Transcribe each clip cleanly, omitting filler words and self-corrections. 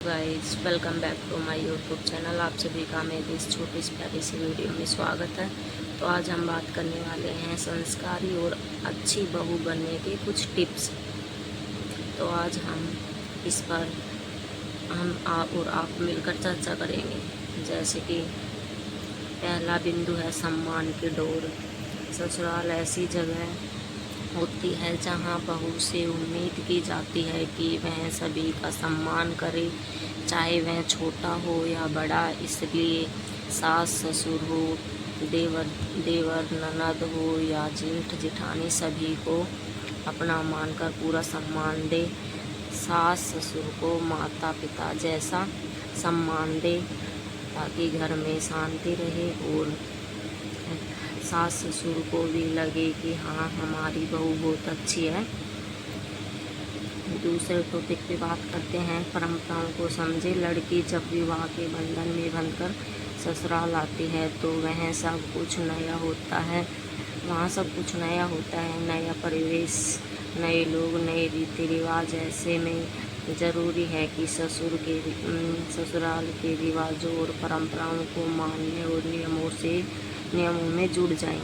Guys, welcome back to my YouTube channel. आप सभी का मेरी इस छोटी सी प्यारी सी वीडियो में स्वागत है। तो आज हम बात करने वाले हैं संस्कारी और अच्छी बहू बनने के कुछ टिप्स। तो आज हम इस पर आप और आप मिलकर चर्चा करेंगे। जैसे कि पहला बिंदु है सम्मान की डोर। ससुराल ऐसी जगह होती है जहाँ बहू से उम्मीद की जाती है कि वह सभी का सम्मान करे, चाहे वह छोटा हो या बड़ा। इसलिए सास ससुर हो, देवर ननद हो या जेठ जेठानी, सभी को अपना मानकर पूरा सम्मान दे। सास ससुर को माता पिता जैसा सम्मान दे ताकि घर में शांति रहे और सास ससुर को भी लगे कि हाँ, हमारी बहू बहुत अच्छी है। दूसरे टॉपिक पे बात करते हैं परंपराओं को समझे। लड़की जब विवाह के बंधन में बंधकर ससुराल आती है तो वह सब कुछ नया होता है। वहाँ सब कुछ नया होता है, नया परिवेश, नए लोग, नए रीति रिवाज। ऐसे में ज़रूरी है कि ससुराल के रिवाजों और परंपराओं को मानने और नियमों में जुड़ जाएं,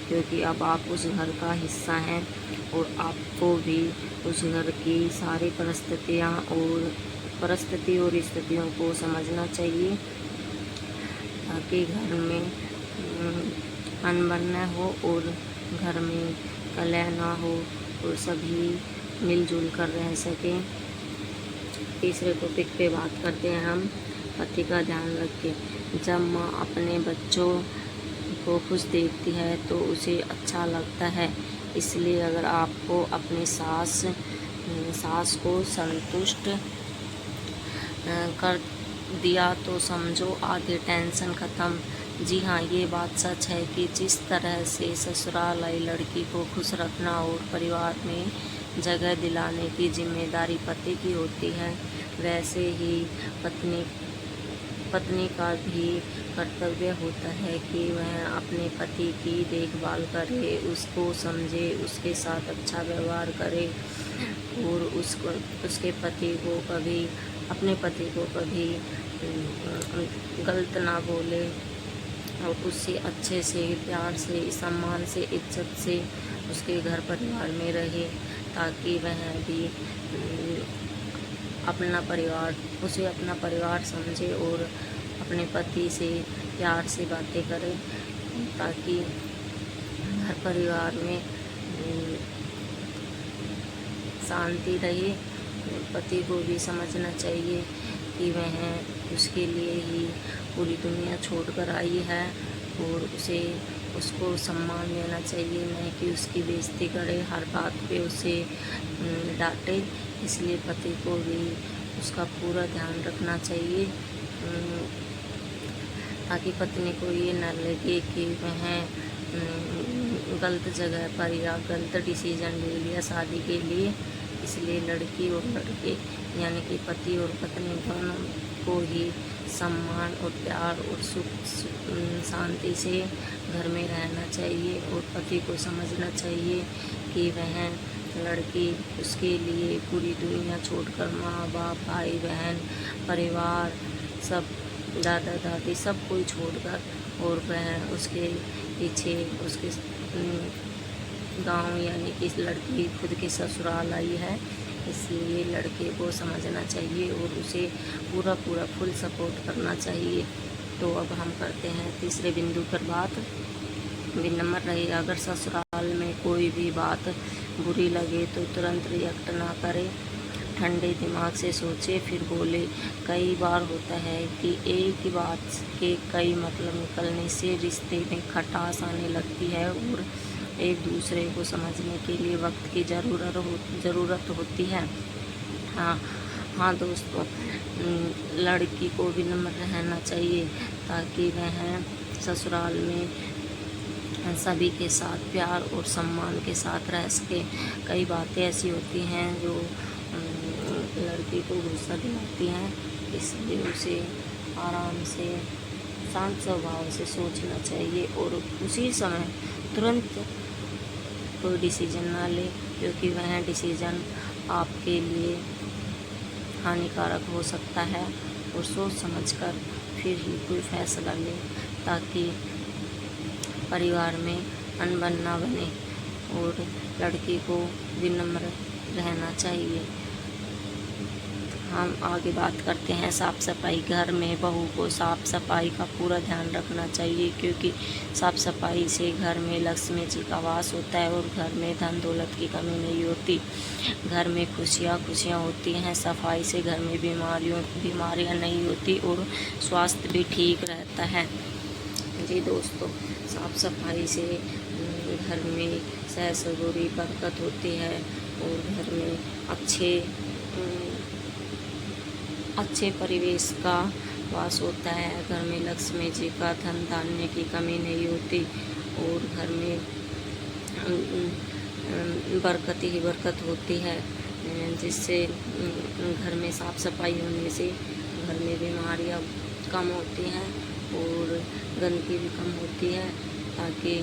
क्योंकि अब आप उस घर का हिस्सा हैं और आपको भी उस घर की सारी परिस्थिति और स्थितियों को समझना चाहिए ताकि घर में अनबन न हो और घर में कलह ना हो और सभी मिलजुल कर रह सकें। तीसरे टॉपिक पे बात करते हैं हम पति का ध्यान रखें। जब माँ अपने बच्चों को खुश देखती है तो उसे अच्छा लगता है। इसलिए अगर आपको अपनी सास को संतुष्ट कर दिया तो समझो आधी टेंशन ख़त्म। जी हाँ, ये बात सच है कि जिस तरह से ससुराल आई लड़की को खुश रखना और परिवार में जगह दिलाने की जिम्मेदारी पति की होती है, वैसे ही पत्नी का भी कर्तव्य होता है कि वह अपने पति की देखभाल करे, उसको समझे, उसके साथ अच्छा व्यवहार करे और अपने पति को कभी गलत ना बोले और उससे अच्छे से, प्यार से, सम्मान से, इज्जत से उसके घर परिवार में रहे ताकि वह भी उसे अपना परिवार समझे और अपने पति से प्यार से बातें करे ताकि घर परिवार में शांति रहे। पति को भी समझना चाहिए कि वह उसके लिए ही पूरी दुनिया छोड़कर आई है और उसको सम्मान देना चाहिए, नहीं कि उसकी बेइज्जती करे, हर बात पे उसे डांटे। इसलिए पति को भी उसका पूरा ध्यान रखना चाहिए ताकि पत्नी को ये न लगे कि वह गलत जगह पर या गलत डिसीजन ले लिया शादी के लिए। इसलिए लड़की और लड़के यानी कि पति और पत्नी दोनों को ही सम्मान और प्यार और सुख शांति से घर में रहना चाहिए और पति को समझना चाहिए कि वह लड़की उसके लिए पूरी दुनिया छोड़कर माँ बाप, भाई बहन, परिवार, सब दादा दादी सब कोई छोड़कर और वह उसके पीछे उसके गांव यानी कि लड़की खुद के ससुराल आई है। इसलिए लड़के को समझना चाहिए और उसे पूरा फुल सपोर्ट करना चाहिए। तो अब हम करते हैं तीसरे बिंदु पर बात। विनम्र रहे। अगर ससुराल में कोई भी बात बुरी लगे तो तुरंत रिएक्ट ना करे, ठंडे दिमाग से सोचे फिर बोले। कई बार होता है कि एक ही बात के कई मतलब निकलने से रिश्ते में खटास आने लगती है और एक दूसरे को समझने के लिए वक्त की ज़रूरत होती है। हाँ दोस्तों, लड़की को विनम्र रहना चाहिए ताकि वह ससुराल में सभी के साथ प्यार और सम्मान के साथ रह सके। कई बातें ऐसी होती हैं जो लड़की को गुस्सा दिलाती हैं, इसलिए उसे आराम से, शांत स्वभाव से सोचना चाहिए और उसी समय तुरंत कोई डिसीजन ना ले, क्योंकि वह डिसीजन आपके लिए हानिकारक हो सकता है, और सोच समझकर फिर ही कोई फैसला लें, ताकि परिवार में अनबन ना बने। और लड़की को विनम्र रहना चाहिए। हम आगे बात करते हैं साफ़ सफाई। घर में बहू को साफ़ सफाई का पूरा ध्यान रखना चाहिए, क्योंकि साफ़ सफाई से घर में लक्ष्मी जी का वास होता है और घर में धन दौलत की कमी नहीं होती। घर में खुशियाँ होती हैं। सफाई से घर में बीमारियाँ नहीं होती और स्वास्थ्य भी ठीक रहता है। जी दोस्तों, साफ़ सफाई से घर में सहसबूरी बरकत होती है और घर में अच्छे परिवेश का वास होता है। घर में लक्ष्मी जी का धन धान्य की कमी नहीं होती और घर में बरकत ही बरकत होती है, जिससे घर में साफ़ सफाई होने से घर में बीमारियां कम होती हैं और गंदगी भी कम होती है, ताकि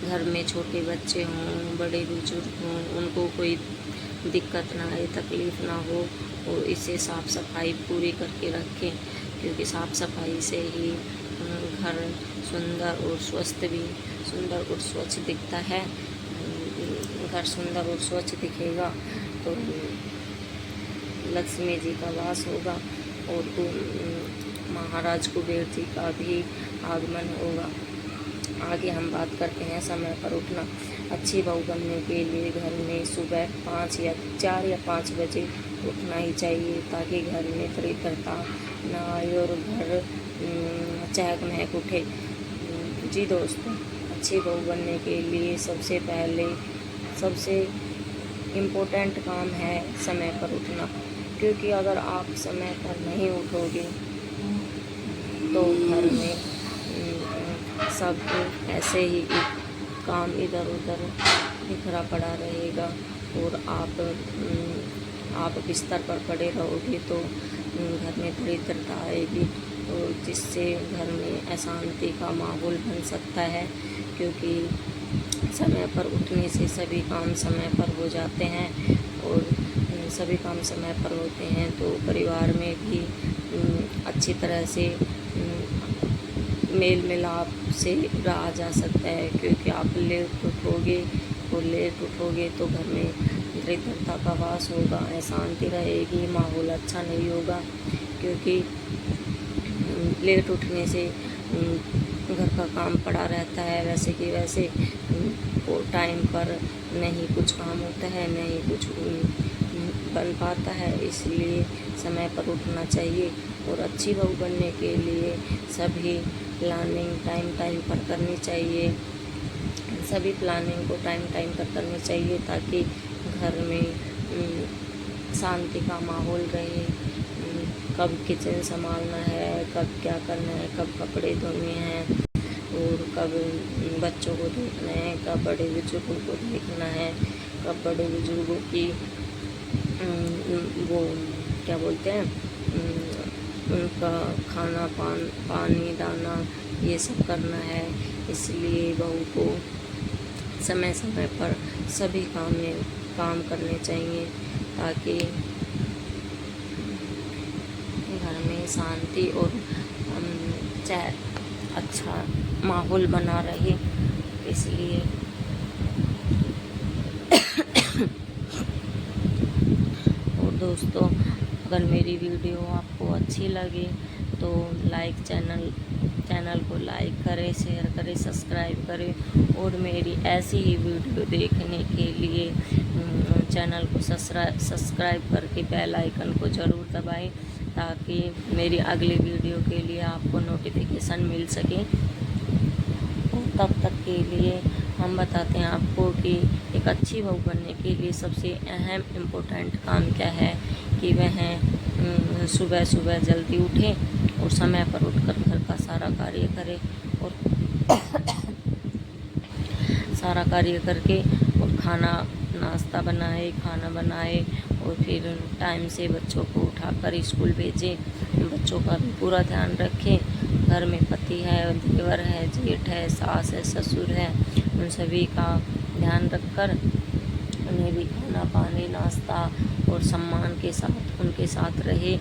घर में छोटे बच्चे हों, बड़े बुजुर्ग हों, उनको कोई दिक्कत ना आए, तकलीफ़ ना हो, और इसे साफ़ सफाई पूरी करके रखें, क्योंकि साफ़ सफाई से ही घर सुंदर और स्वच्छ दिखता है। घर सुंदर और स्वच्छ दिखेगा तो लक्ष्मी जी का वास होगा और महाराज कुबेर जी का भी आगमन होगा। आगे हम बात करते हैं समय पर उठना। अच्छी बहू बनने के लिए घर में सुबह 4 या 5 बजे उठना ही चाहिए, ताकि घर में दरिद्रता न आए और घर चहक महक उठे। जी दोस्तों, अच्छी बहू बनने के लिए सबसे इम्पोर्टेंट काम है समय पर उठना, क्योंकि अगर आप समय पर नहीं उठोगे तो घर में सब ऐसे ही काम इधर उधर बिखरा पड़ा रहेगा और आप बिस्तर पर पड़े रहोगे तो घर में दरिद्रता आएगी, और जिससे घर में अशांति का माहौल बन सकता है। क्योंकि समय पर उठने से सभी काम समय पर हो जाते हैं और सभी काम समय पर होते हैं तो परिवार में भी अच्छी तरह से मेल मिलाप से रहा जा सकता है। क्योंकि आप लेट उठोगे तो घर में दरिद्रता का वास होगा, अशांति रहेगी, माहौल अच्छा नहीं होगा। क्योंकि लेट उठने से घर का काम पड़ा रहता है, वैसे कि वैसे टाइम पर नहीं कुछ काम होता है, नहीं कुछ बन पाता है। इसलिए समय पर उठना चाहिए और अच्छी बहू बनने के लिए सभी प्लानिंग टाइम पर करनी चाहिए। सभी प्लानिंग को टाइम पर करनी चाहिए, ताकि घर में शांति का माहौल रहे। कब किचन संभालना है, कब क्या करना है, कब कपड़े धोने हैं और कब बच्चों को देखना है, कब बड़े बुजुर्गों को देखना है, कब बड़े बुजुर्गों की वो क्या बोलते हैं, उनका खाना पानी दाना ये सब करना है। इसलिए बहू को समय समय पर सभी काम करने चाहिए, ताकि घर में शांति और अच्छा माहौल बना रहे। इसलिए और दोस्तों, अगर मेरी वीडियो आपको अच्छी लगे तो चैनल को लाइक करें, शेयर करें, सब्सक्राइब करें और मेरी ऐसी ही वीडियो देखने के लिए चैनल को सब्सक्राइब करके बेल आइकन को ज़रूर दबाएं, ताकि मेरी अगली वीडियो के लिए आपको नोटिफिकेशन मिल सके। और तब तक के लिए हम बताते हैं आपको कि एक अच्छी बहू बनने के लिए सबसे अहम इम्पोर्टेंट काम क्या है, कि वह सुबह जल्दी उठें और समय पर उठकर घर का सारा कार्य करें और सारा कार्य करके और नाश्ता बनाए और फिर टाइम से बच्चों को उठाकर स्कूल भेजें। बच्चों का भी पूरा ध्यान रखें। घर में पति है, देवर है, जेठ है, सास है, ससुर है, उन सभी का ध्यान रखकर उन्हें भी खाना पानी नाश्ता और सम्मान के साथ उनके साथ रहे,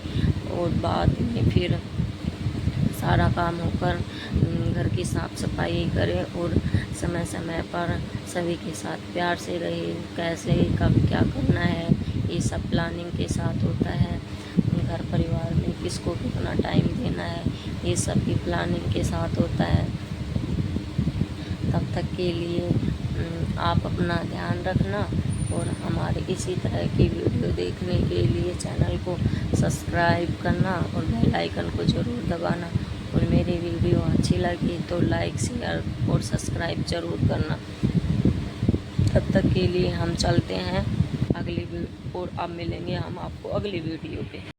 और बाद में फिर सारा काम होकर घर की साफ़ सफाई करें और समय समय पर सभी के साथ प्यार से रहे। कैसे कब क्या करना है ये सब प्लानिंग के साथ होता है। घर परिवार में किसको कितना टाइम देना है ये सब भी प्लानिंग के साथ होता है। तब तक के लिए आप अपना ध्यान रखना, और हमारे इसी तरह की वीडियो देखने के लिए चैनल को सब्सक्राइब करना और बेल आइकन को ज़रूर दबाना। और मेरी वीडियो अच्छी लगी तो लाइक शेयर और सब्सक्राइब ज़रूर करना। तब तक के लिए हम चलते हैं अगली वीडियो, और अब मिलेंगे हम आपको अगली वीडियो पे।